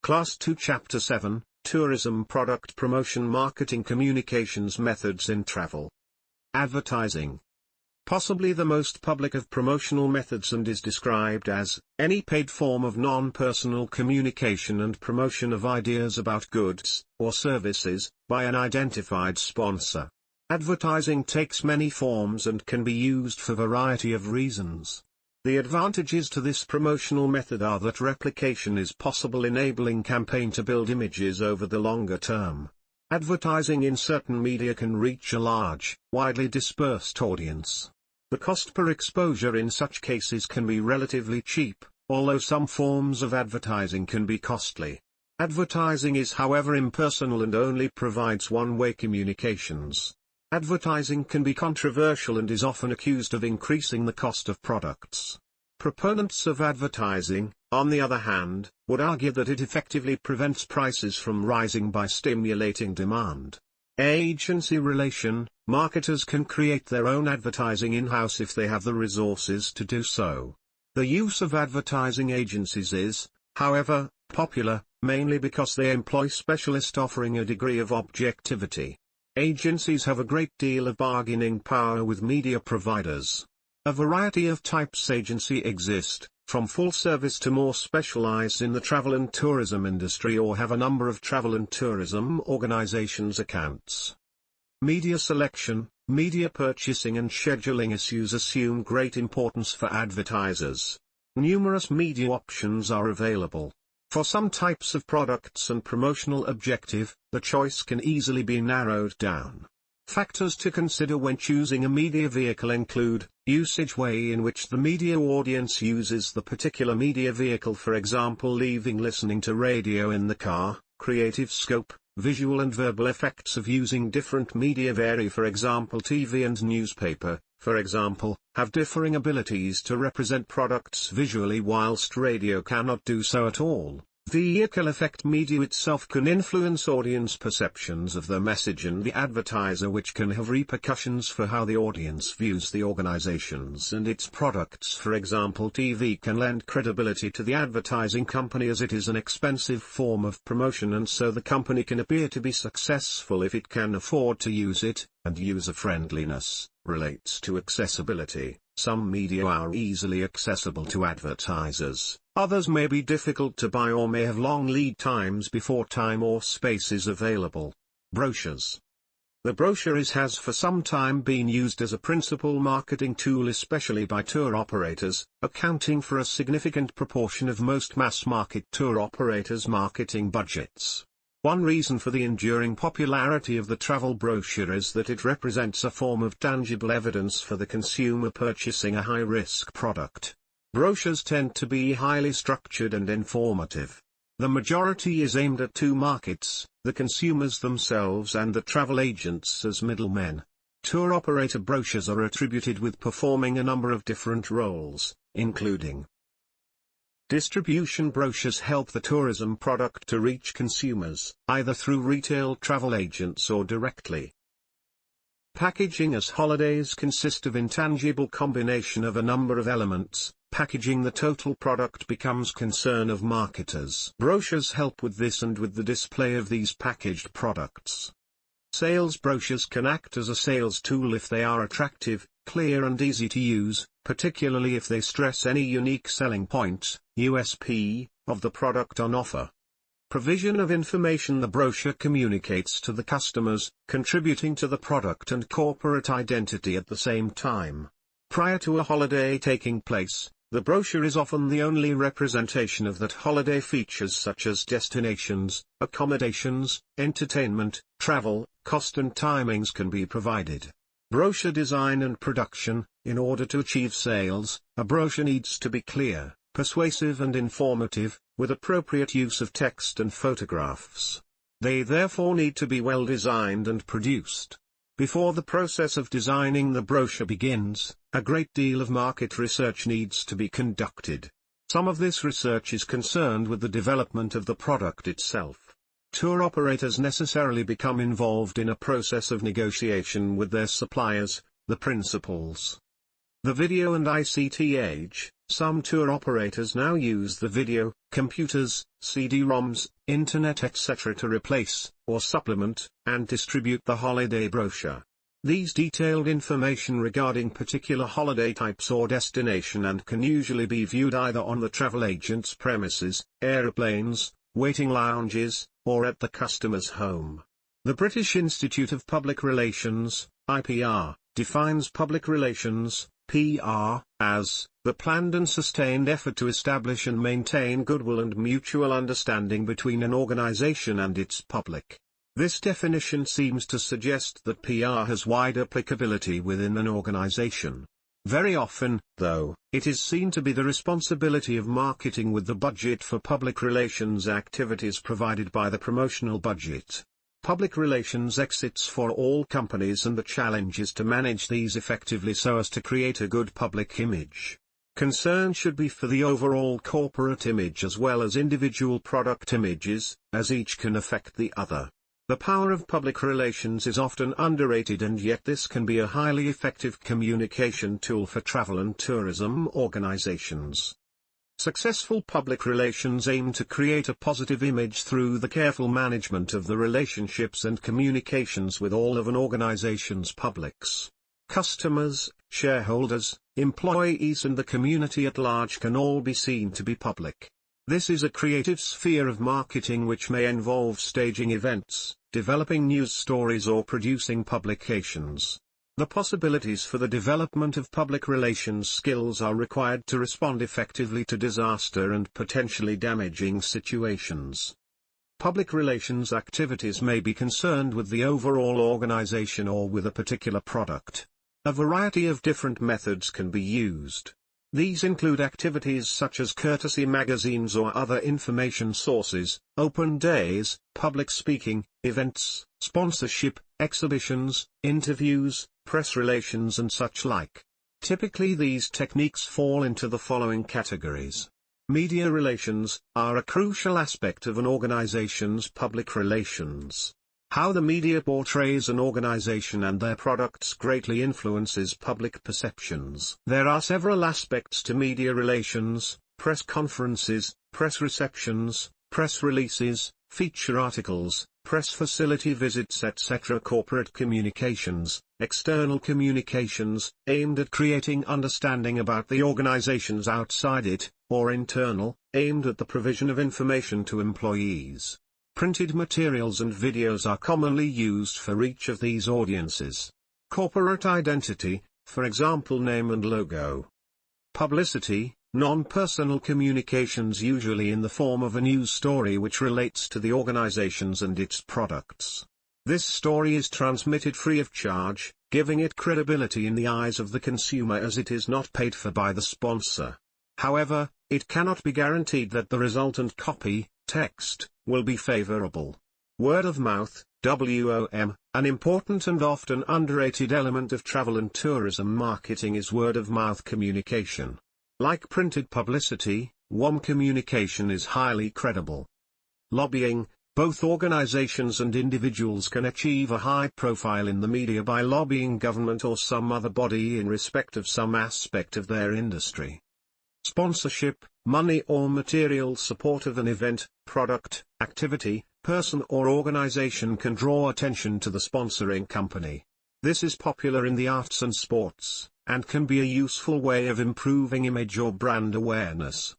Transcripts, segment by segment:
Class 2 Chapter 7, Tourism Product Promotion Marketing Communications Methods in Travel. Advertising. Possibly the most public of promotional methods and is described as any paid form of non-personal communication and promotion of ideas about goods or services by an identified sponsor. Advertising takes many forms and can be used for a variety of reasons. The advantages to this promotional method are that replication is possible, enabling campaign to build images over the longer term. Advertising in certain media can reach a large, widely dispersed audience. The cost per exposure in such cases can be relatively cheap, although some forms of advertising can be costly. Advertising is, however, impersonal and only provides one-way communications. Advertising can be controversial and is often accused of increasing the cost of products. Proponents of advertising, on the other hand, would argue that it effectively prevents prices from rising by stimulating demand. Agency relation. Marketers can create their own advertising in-house if they have the resources to do so. The use of advertising agencies is, however, popular, mainly because they employ specialists offering a degree of objectivity. Agencies have a great deal of bargaining power with media providers. A variety of types agency exist, from full service to more specialized in the travel and tourism industry, or have a number of travel and tourism organizations accounts. Media selection, media purchasing and scheduling issues assume great importance for advertisers. Numerous media options are available. For some types of products and promotional objective, the choice can easily be narrowed down. Factors to consider when choosing a media vehicle include usage, way in which the media audience uses the particular media vehicle, for example listening to radio in the car, creative scope, visual and verbal effects of using different media vary, for example TV and newspaper, for example, have differing abilities to represent products visually whilst radio cannot do so at all. Vehicle effect. Media itself can influence audience perceptions of the message and the advertiser, which can have repercussions for how the audience views the organizations and its products. For example, TV can lend credibility to the advertising company as it is an expensive form of promotion, and so the company can appear to be successful if it can afford to use it, and user-friendliness relates to accessibility. Some media are easily accessible to advertisers, others may be difficult to buy or may have long lead times before time or space is available. Brochures. The brochure has for some time been used as a principal marketing tool, especially by tour operators, accounting for a significant proportion of most mass-market tour operators' marketing budgets. One reason for the enduring popularity of the travel brochure is that it represents a form of tangible evidence for the consumer purchasing a high-risk product. Brochures tend to be highly structured and informative. The majority is aimed at two markets, the consumers themselves and the travel agents as middlemen. Tour operator brochures are attributed with performing a number of different roles, including distribution. Brochures help the tourism product to reach consumers, either through retail travel agents or directly. Packaging. As holidays consist of intangible combination of a number of elements, packaging the total product becomes concern of marketers. Brochures help with this and with the display of these packaged products. Sales. Brochures can act as a sales tool if they are attractive, clear and easy to use, particularly if they stress any unique selling points, USP, of the product on offer. Provision of information. The brochure communicates to the customers, contributing to the product and corporate identity at the same time. Prior to a holiday taking place, the brochure is often the only representation of that holiday. Features such as destinations, accommodations, entertainment, travel, cost and timings can be provided. Brochure design and production. In order to achieve sales, a brochure needs to be clear, persuasive and informative, with appropriate use of text and photographs. They therefore need to be well designed and produced. Before the process of designing the brochure begins, a great deal of market research needs to be conducted. Some of this research is concerned with the development of the product itself. Tour operators necessarily become involved in a process of negotiation with their suppliers, the principals. The video and ICT age, Some tour operators now use the video, computers, CD-ROMs, internet etc. to replace, or supplement, and distribute the holiday brochure. These detailed information regarding particular holiday types or destination and can usually be viewed either on the travel agent's premises, aeroplanes, waiting lounges, or at the customer's home. The British Institute of Public Relations, IPR, defines public relations, PR, as the planned and sustained effort to establish and maintain goodwill and mutual understanding between an organization and its public. This definition seems to suggest that PR has wide applicability within an organization. Very often, though, it is seen to be the responsibility of marketing with the budget for public relations activities provided by the promotional budget. Public relations exits for all companies, and the challenge is to manage these effectively so as to create a good public image. Concern should be for the overall corporate image as well as individual product images, as each can affect the other. The power of public relations is often underrated, and yet this can be a highly effective communication tool for travel and tourism organizations. Successful public relations aim to create a positive image through the careful management of the relationships and communications with all of an organization's publics. Customers, shareholders, employees and the community at large can all be seen to be public. This is a creative sphere of marketing which may involve staging events, developing news stories or producing publications. The possibilities for the development of public relations skills are required to respond effectively to disaster and potentially damaging situations. Public relations activities may be concerned with the overall organization or with a particular product. A variety of different methods can be used. These include activities such as courtesy magazines or other information sources, open days, public speaking, events, sponsorship, exhibitions, interviews, press relations and such like. Typically these techniques fall into the following categories. Media relations are a crucial aspect of an organization's public relations. How the media portrays an organization and their products greatly influences public perceptions. There are several aspects to media relations: press conferences, press receptions, press releases, feature articles, press facility visits etc. Corporate communications, external communications, aimed at creating understanding about the organizations outside it, or internal, aimed at the provision of information to employees. Printed materials and videos are commonly used for each of these audiences. Corporate identity, for example name and logo. Publicity, non-personal communications usually in the form of a news story which relates to the organizations and its products. This story is transmitted free of charge, giving it credibility in the eyes of the consumer as it is not paid for by the sponsor. However, it cannot be guaranteed that the resultant copy, text, will be favorable. Word of mouth, WOM, an important and often underrated element of travel and tourism marketing is word of mouth communication. Like printed publicity, WOM communication is highly credible. Lobbying, both organizations and individuals can achieve a high profile in the media by lobbying government or some other body in respect of some aspect of their industry. Sponsorship, money or material support of an event, product, activity, person or organization can draw attention to the sponsoring company. This is popular in the arts and sports, and can be a useful way of improving image or brand awareness.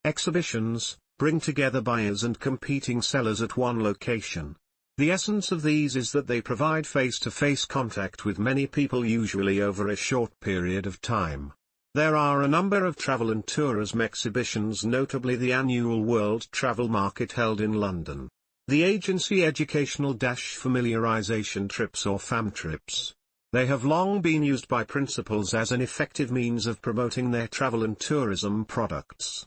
Exhibitions bring together buyers and competing sellers at one location. The essence of these is that they provide face-to-face contact with many people, usually over a short period of time. There are a number of travel and tourism exhibitions, notably the annual World Travel Market held in London. The agency Educational Familiarization Trips or FAM trips. They have long been used by principals as an effective means of promoting their travel and tourism products.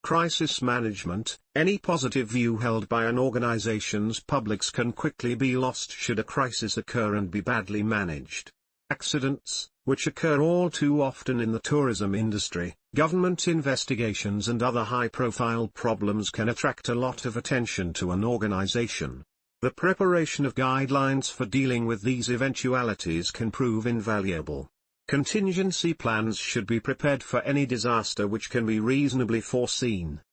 Crisis management, any positive view held by an organization's publics can quickly be lost should a crisis occur and be badly managed. Accidents, which occur all too often in the tourism industry, government investigations and other high-profile problems can attract a lot of attention to an organization. The preparation of guidelines for dealing with these eventualities can prove invaluable. Contingency plans should be prepared for any disaster which can be reasonably foreseen.